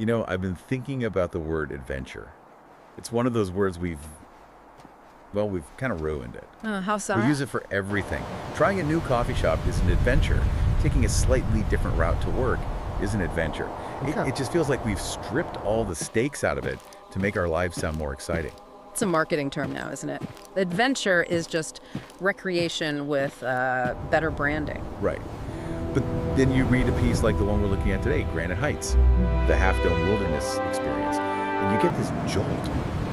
I've been thinking about the word adventure. It's one of those words we've kind of ruined it. How so? We use it for everything. Trying a new coffee shop is an adventure. Taking a slightly different route to work is an adventure. It just feels like we've stripped all the stakes out of it to make our lives sound more exciting. It's a marketing term now, isn't it? Adventure is just recreation with better branding. Right. But then you read a piece like the one we're looking at today, Granite Heights, the Half-Dome Wilderness experience, and you get this jolt.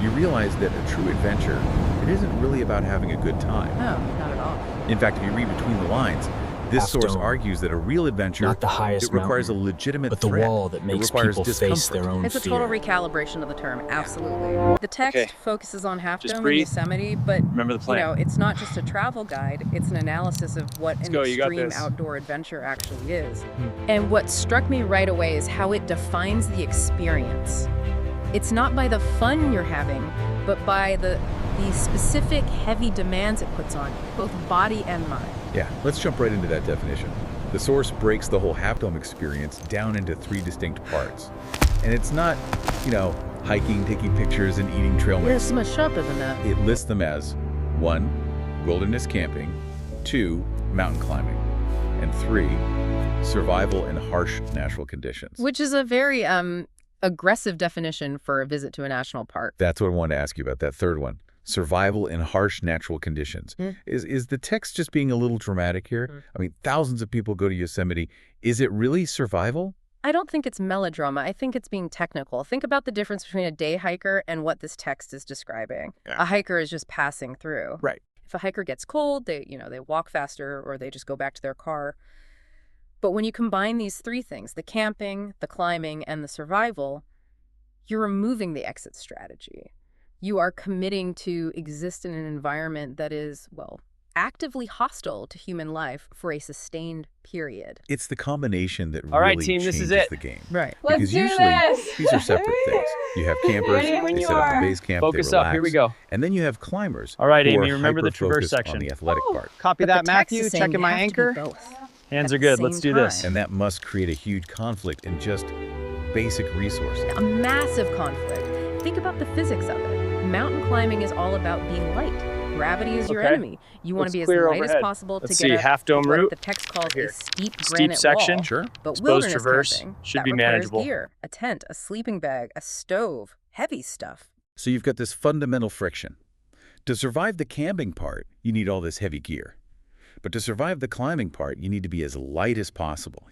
You realize that a true adventure, it isn't really about having a good time. No, not at all. In fact, if you read between the lines, this source argues that a real adventure, not the highest it requires mountain, a legitimate but the threat. wall that makes it requires people face discomfort. their own It's a fear. total recalibration of the term, absolutely. The text focuses on Half-Dome and breathe. Yosemite, but Remember the plan. it's not just a travel guide, it's an analysis of what an go, you got extreme this. outdoor adventure actually is. And what struck me right away is how it defines the experience. It's not by the fun you're having, but by the specific heavy demands it puts on, both body and mind. Yeah, let's jump right into that definition. The source breaks the whole Half-Dome experience down into 3 distinct parts. And it's not, hiking, taking pictures, and eating trail mix. It's much sharper than that. It lists them as 1, wilderness camping, 2, mountain climbing, and 3, survival in harsh natural conditions. Which is a very aggressive definition for a visit to a national park. That's what I wanted to ask you about, that third one. Survival in harsh natural conditions. Is the text just being a little dramatic here? I mean, thousands of people go to Yosemite. Is it really survival? I don't think it's melodrama. I think it's being technical. Think about the difference between a day hiker and what this text is describing. Yeah. A hiker is just passing through. Right. If a hiker gets cold, they walk faster or they just go back to their car. But when you combine these 3 things, the camping, the climbing, and the survival, you're removing the exit strategy. You are committing to exist in an environment that is, actively hostile to human life for a sustained period. It's the combination that All right, really team, this changes is it. the game. Right. Because usually these are separate things. You have campers, Ready when they you set up are. the base camp, Focus they up, relax. here we go. And then you have climbers. All right, who Amy, are remember the traverse hyper-focused on section. the athletic part. Copy But that, the text Matthew. is saying Checking you my have to be anchor. both Hands at are the good. Let's same do this. time. And that must create a huge conflict in just basic resources. A massive conflict. Think about the physics of it. Mountain climbing is all about being light. Gravity is your Okay. enemy. You want Let's to be as clear light as overhead. possible Let's to see, get Half-Dome what route. the text calls Here. a steep Steep granite section. wall. Sure. But Exposed wilderness traverse camping, should that be requires manageable. gear, a tent, a sleeping bag, a stove, heavy stuff. So you've got this fundamental friction. To survive the camping part, you need all this heavy gear. But to survive the climbing part, you need to be as light as possible.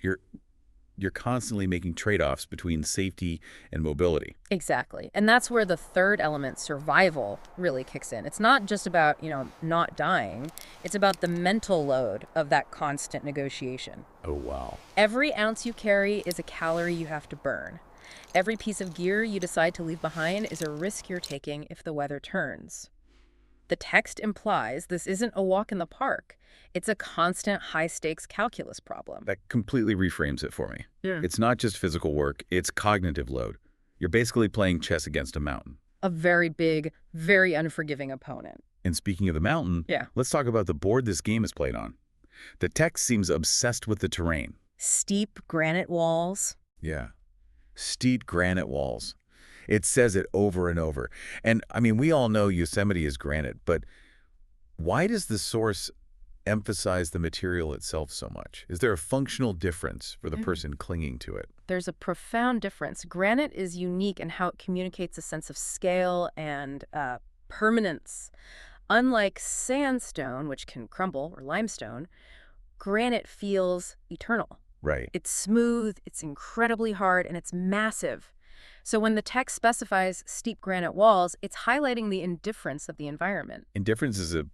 You're constantly making trade-offs between safety and mobility. Exactly. And that's where the third element, survival, really kicks in. It's not just about, not dying. It's about the mental load of that constant negotiation. Oh, wow. Every ounce you carry is a calorie you have to burn. Every piece of gear you decide to leave behind is a risk you're taking if the weather turns. The text implies this isn't a walk in the park. It's a constant high-stakes calculus problem. That completely reframes it for me. Yeah. It's not just physical work, it's cognitive load. You're basically playing chess against a mountain. A very big, very unforgiving opponent. And speaking of the mountain, Yeah. let's talk about the board this game is played on. The text seems obsessed with the terrain. Steep granite walls. Yeah. Steep granite walls. It says it over and over. And, we all know Yosemite is granite, but why does the source emphasize the material itself so much? Is there a functional difference for the person clinging to it? There's a profound difference. Granite is unique in how it communicates a sense of scale and permanence. Unlike sandstone, which can crumble, or limestone, granite feels eternal. Right. It's smooth, it's incredibly hard, and it's massive. So when the text specifies steep granite walls, it's highlighting the indifference of the environment. Indifference is a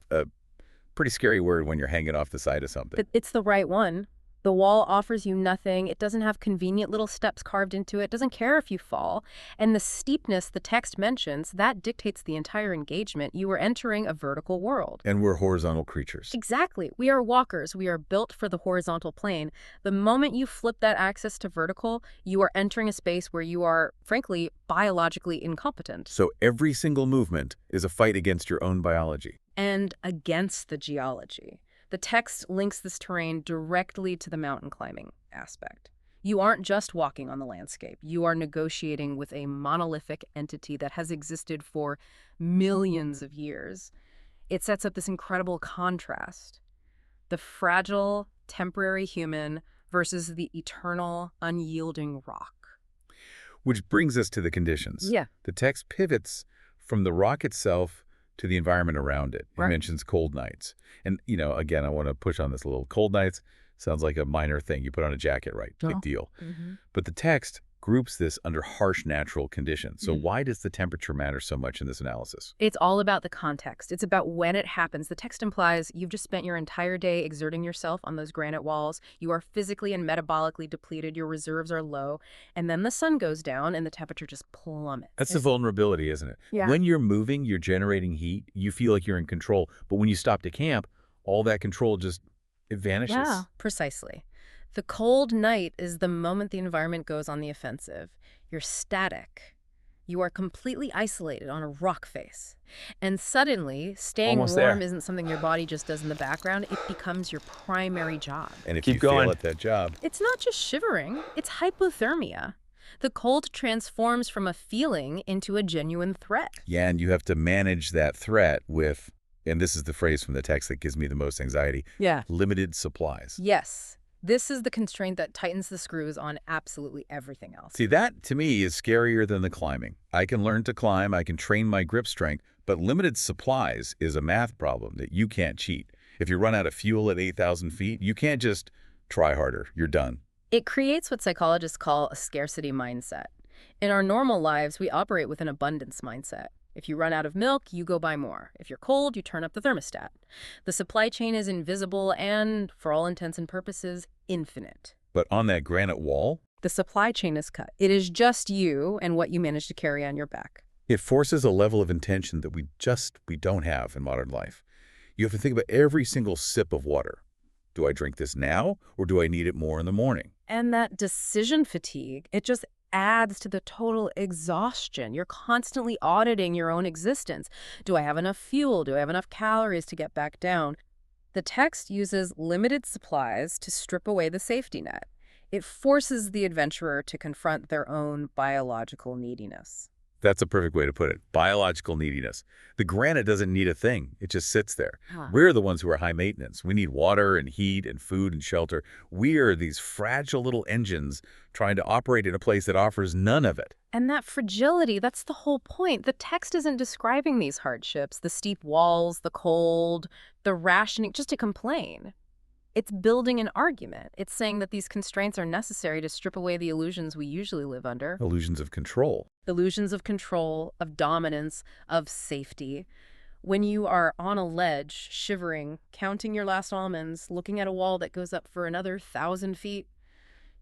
pretty scary word when you're hanging off the side of something. But it's the right one. The wall offers you nothing. It doesn't have convenient little steps carved into it. It doesn't care if you fall. And the steepness the text mentions, that dictates the entire engagement. You are entering a vertical world. And we're horizontal creatures. Exactly. We are walkers. We are built for the horizontal plane. The moment you flip that axis to vertical, you are entering a space where you are, frankly, biologically incompetent. So every single movement is a fight against your own biology. And against the geology. The text links this terrain directly to the mountain climbing aspect. You aren't just walking on the landscape. You are negotiating with a monolithic entity that has existed for millions of years. It sets up this incredible contrast. The fragile, temporary human versus the eternal, unyielding rock. Which brings us to the conditions. Yeah. The text pivots from the rock itself to the environment around it. It Right. mentions cold nights. And, again, I want to push on this a little. Cold nights sounds like a minor thing. You put on a jacket, right? Big deal. Mm-hmm. But the text groups this under harsh natural conditions. So why does the temperature matter so much in this analysis? It's all about the context. It's about when it happens. The text implies you've just spent your entire day exerting yourself on those granite walls. You are physically and metabolically depleted. Your reserves are low. And then the sun goes down and the temperature just plummets. That's the vulnerability, isn't it? Yeah. When you're moving, you're generating heat. You feel like you're in control. But when you stop to camp, all that control it vanishes. Yeah, precisely. The cold night is the moment the environment goes on the offensive. You're static. You are completely isolated on a rock face. And suddenly, staying Almost warm there. isn't something your body just does in the background. It becomes your primary job. And if Keep you going. fail at that job, It's not just shivering, it's hypothermia. The cold transforms from a feeling into a genuine threat. yeah, and you have to manage that threat with, and this is the phrase from the text that gives me the most anxiety, Yeah. limited supplies. Yes, this is the constraint that tightens the screws on absolutely everything else. See, that to me is scarier than the climbing. I can learn to climb, I can train my grip strength, but limited supplies is a math problem that you can't cheat. If you run out of fuel at 8,000 feet, you can't just try harder. You're done. It creates what psychologists call a scarcity mindset. In our normal lives, we operate with an abundance mindset. If you run out of milk, you go buy more. If you're cold, you turn up the thermostat. The supply chain is invisible and, for all intents and purposes, infinite. But on that granite wall, The supply chain is cut. It is just you and what you manage to carry on your back. it forces a level of intention that we don't have in modern life. You have to think about every single sip of water. Do I drink this now, or do I need it more in the morning? And that decision fatigue, it just adds to the total exhaustion. You're constantly auditing your own existence. Do I have enough fuel? Do I have enough calories to get back down? The text uses limited supplies to strip away the safety net. It forces the adventurer to confront their own biological neediness. That's a perfect way to put it. Biological neediness. The granite doesn't need a thing. It just sits there. Huh. We're the ones who are high maintenance. We need water and heat and food and shelter. We are these fragile little engines trying to operate in a place that offers none of it. And that fragility, that's the whole point. The text isn't describing these hardships, the steep walls, the cold, the rationing, just to complain. It's building an argument. It's saying that these constraints are necessary to strip away the illusions we usually live under. Illusions of control. Illusions of control, of dominance, of safety. When you are on a ledge, shivering, counting your last almonds, looking at a wall that goes up for another 1,000 feet,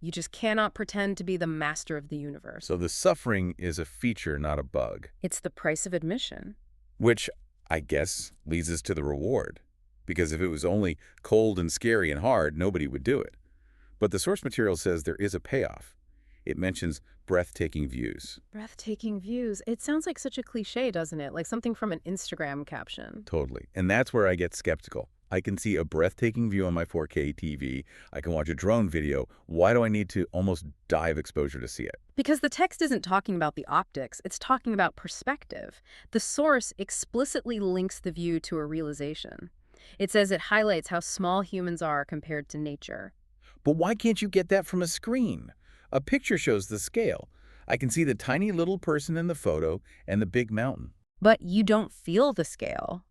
you just cannot pretend to be the master of the universe. So the suffering is a feature, not a bug. It's the price of admission. Which, I guess, leads us to the reward. Because if it was only cold and scary and hard, nobody would do it. But the source material says there is a payoff. It mentions breathtaking views. Breathtaking views. It sounds like such a cliche, doesn't it? Like something from an Instagram caption. Totally. And that's where I get skeptical. I can see a breathtaking view on my 4K TV. I can watch a drone video. Why do I need to almost die of exposure to see it? Because the text isn't talking about the optics, it's talking about perspective. The source explicitly links the view to a realization. It says it highlights how small humans are compared to nature. But why can't you get that from a screen? A picture shows the scale. I can see the tiny little person in the photo and the big mountain. But you don't feel the scale.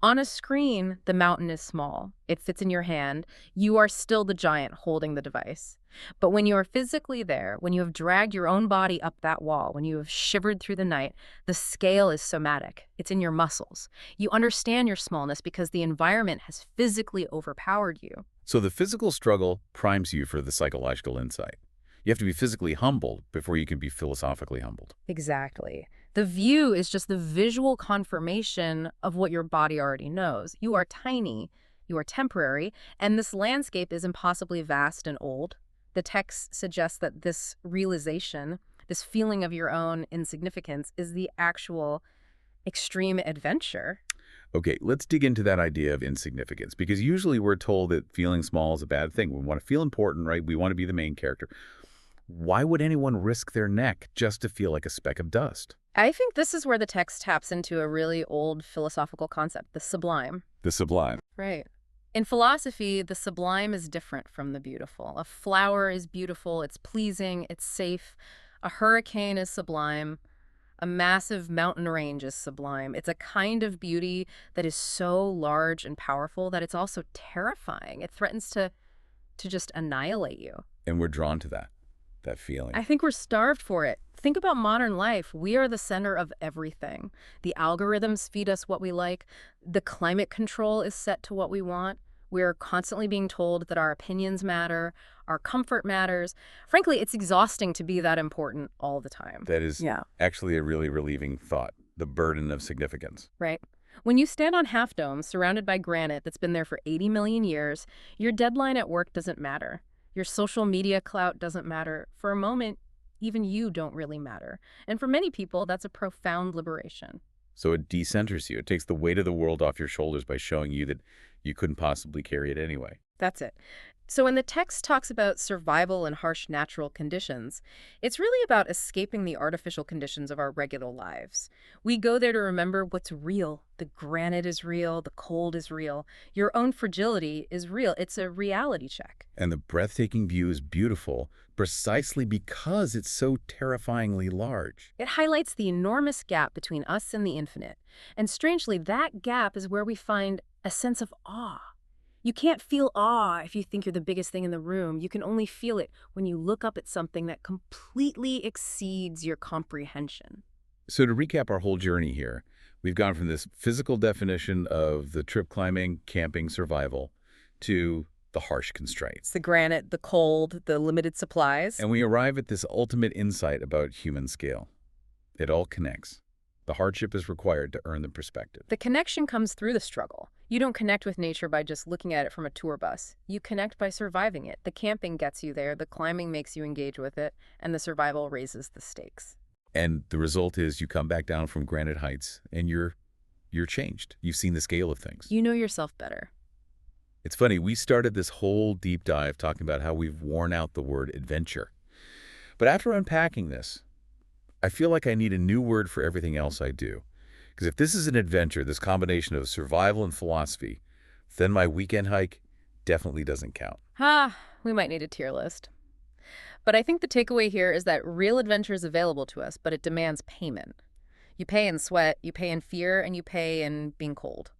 On a screen, the mountain is small. It fits in your hand. You are still the giant holding the device. But when you are physically there, when you have dragged your own body up that wall, when you have shivered through the night, the scale is somatic. It's in your muscles. You understand your smallness because the environment has physically overpowered you. So the physical struggle primes you for the psychological insight. You have to be physically humbled before you can be philosophically humbled. Exactly. The view is just the visual confirmation of what your body already knows. You are tiny, you are temporary, and this landscape is impossibly vast and old. The text suggests that this realization, this feeling of your own insignificance, is the actual extreme adventure. Okay, let's dig into that idea of insignificance, because usually we're told that feeling small is a bad thing. We want to feel important, right? We want to be the main character. Why would anyone risk their neck just to feel like a speck of dust? I think this is where the text taps into a really old philosophical concept, the sublime. The sublime. Right. In philosophy, the sublime is different from the beautiful. A flower is beautiful, it's pleasing, it's safe. A hurricane is sublime. A massive mountain range is sublime. It's a kind of beauty that is so large and powerful that it's also terrifying. It threatens to just annihilate you. And we're drawn to that feeling. I think we're starved for it. Think about modern life. We are the center of everything. The algorithms feed us what we like. The climate control is set to what we want. We're constantly being told that our opinions matter, our comfort matters. Frankly, it's exhausting to be that important all the time. That is Yeah. actually a really relieving thought, the burden of significance. Right? When you stand on Half Dome, surrounded by granite that's been there for 80 million years, your deadline at work doesn't matter. Your social media clout doesn't matter. For a moment, even you don't really matter. And for many people, that's a profound liberation. So it decenters you. It takes the weight of the world off your shoulders by showing you that you couldn't possibly carry it anyway. That's it. So when the text talks about survival in harsh natural conditions, it's really about escaping the artificial conditions of our regular lives. We go there to remember what's real. The granite is real, the cold is real, your own fragility is real. It's a reality check. And the breathtaking view is beautiful precisely because it's so terrifyingly large. It highlights the enormous gap between us and the infinite. And strangely, that gap is where we find a sense of awe. You can't feel awe if you think you're the biggest thing in the room. You can only feel it when you look up at something that completely exceeds your comprehension. So to recap our whole journey here, we've gone from this physical definition of the trip climbing, camping, survival, to the harsh constraints. It's the granite, the cold, the limited supplies. And we arrive at this ultimate insight about human scale. It all connects. The hardship is required to earn the perspective. The connection comes through the struggle. You don't connect with nature by just looking at it from a tour bus. You connect by surviving it. The camping gets you there, the climbing makes you engage with it, and the survival raises the stakes. And the result is you come back down from Granite Heights and you're changed. You've seen the scale of things. You know yourself better. It's funny, we started this whole deep dive talking about how we've worn out the word adventure. But after unpacking this, I feel like I need a new word for everything else I do. Because if this is an adventure, this combination of survival and philosophy, then my weekend hike definitely doesn't count. We might need a tier list. But I think the takeaway here is that real adventure is available to us, but it demands payment. You pay in sweat, you pay in fear, and you pay in being cold.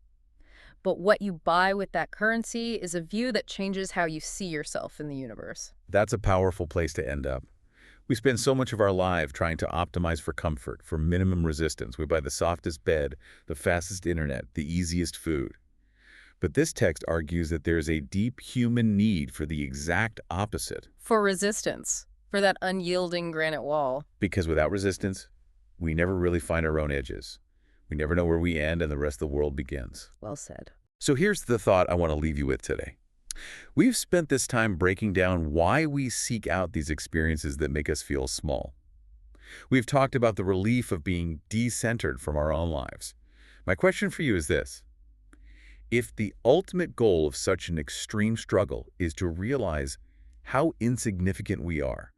But what you buy with that currency is a view that changes how you see yourself in the universe. That's a powerful place to end up. We spend so much of our life trying to optimize for comfort, for minimum resistance. We buy the softest bed, the fastest internet, the easiest food. But this text argues that there's a deep human need for the exact opposite. For resistance, for that unyielding granite wall. Because without resistance, we never really find our own edges. We never know where we end and the rest of the world begins. Well said. So here's the thought I want to leave you with today. We've spent this time breaking down why we seek out these experiences that make us feel small. We've talked about the relief of being decentered from our own lives. My question for you is this. If the ultimate goal of such an extreme struggle is to realize how insignificant we are,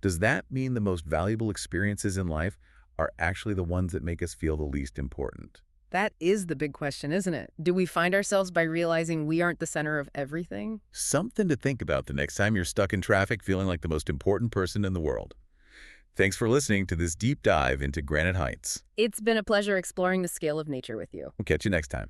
does that mean the most valuable experiences in life are actually the ones that make us feel the least important? That is the big question, isn't it? Do we find ourselves by realizing we aren't the center of everything? Something to think about the next time you're stuck in traffic feeling like the most important person in the world. Thanks for listening to this deep dive into Granite Heights. It's been a pleasure exploring the scale of nature with you. We'll catch you next time.